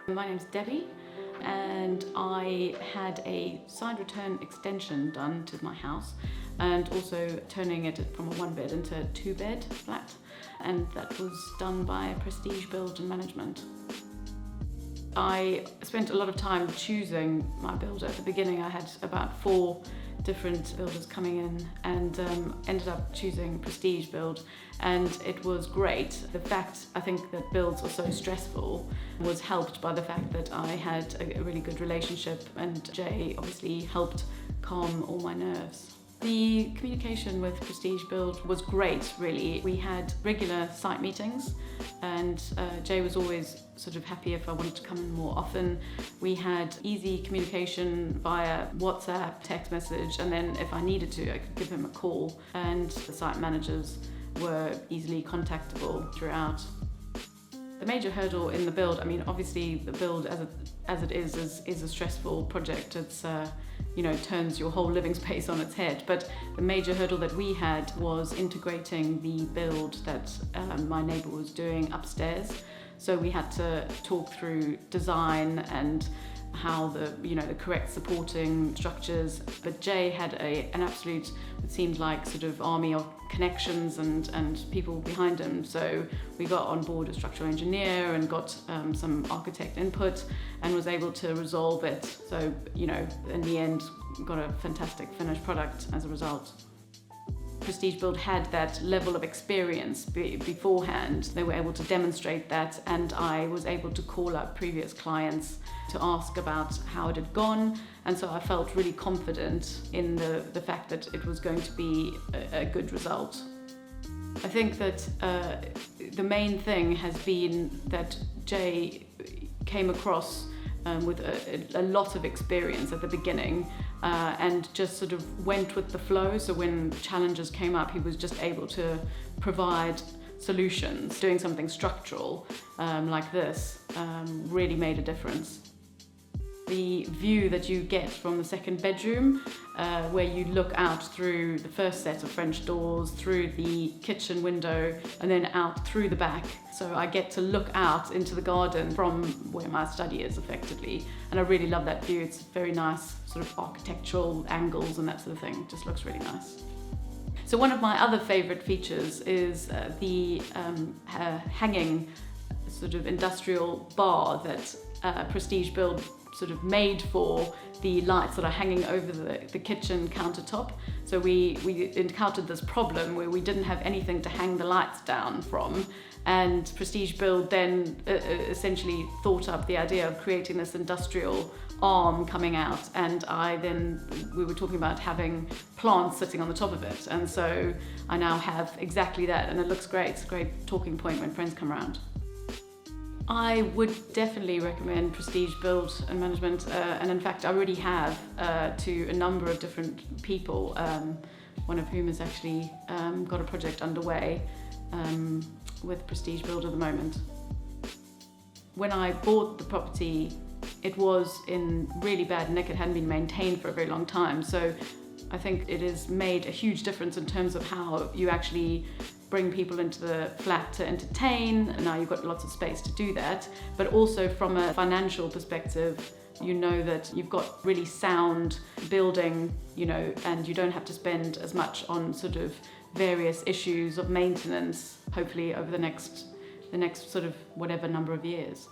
My name's Debbie, and I had a side return extension done to my house and also turning it from a one bed into a two bed flat, and that was done by Prestige Build and Management. I spent a lot of time choosing my builder. At the beginning I had about 4 different builders coming in and ended up choosing Prestige Build, and it was great. The fact I think that builds are so stressful was helped by the fact that I had a really good relationship, and Jay obviously helped calm all my nerves. The communication with Prestige Build was great, really. We had regular site meetings, and Jay was always sort of happy if I wanted to come in more often. We had easy communication via WhatsApp, text message, and then if I needed to, I could give him a call, and the site managers were easily contactable throughout. The major hurdle in the build, I mean, obviously the build as it is a stressful project. It's turns your whole living space on its head. But the major hurdle that we had was integrating the build that my neighbour was doing upstairs. So we had to talk through design and how the correct supporting structures. But Jay had an absolute, it seemed like, sort of army of connections and people behind him. So we got on board a structural engineer and got some architect input and was able to resolve it. So, in the end, got a fantastic finished product as a result. Prestige Build had that level of experience beforehand. They were able to demonstrate that, and I was able to call up previous clients to ask about how it had gone, and so I felt really confident in the fact that it was going to be a good result. I think that the main thing has been that Jay came across with a lot of experience at the beginning, and just sort of went with the flow. So when challenges came up, he was just able to provide solutions. Doing something structural like this really made a difference. The view that you get from the second bedroom, where you look out through the first set of French doors, through the kitchen window, and then out through the back. So I get to look out into the garden from where my study is, effectively. And I really love that view. It's very nice, sort of architectural angles and that sort of thing. It just looks really nice. So one of my other favourite features is the hanging sort of industrial bar that Prestige Build sort of made for the lights that are hanging over the kitchen countertop. So we encountered this problem where we didn't have anything to hang the lights down from, and Prestige Build then essentially thought up the idea of creating this industrial arm coming out, and we were talking about having plants sitting on the top of it, and so I now have exactly that, and it looks great. It's a great talking point when friends come around. I would definitely recommend Prestige Build and Management, and in fact I already have to a number of different people, one of whom has actually got a project underway with Prestige Build at the moment. When I bought the property, it was in really bad nick. It hadn't been maintained for a very long time, so I think it has made a huge difference in terms of how you actually bring people into the flat to entertain, and now you've got lots of space to do that. But also from a financial perspective, you know that you've got really sound building, and you don't have to spend as much on sort of various issues of maintenance, hopefully over the next sort of whatever number of years.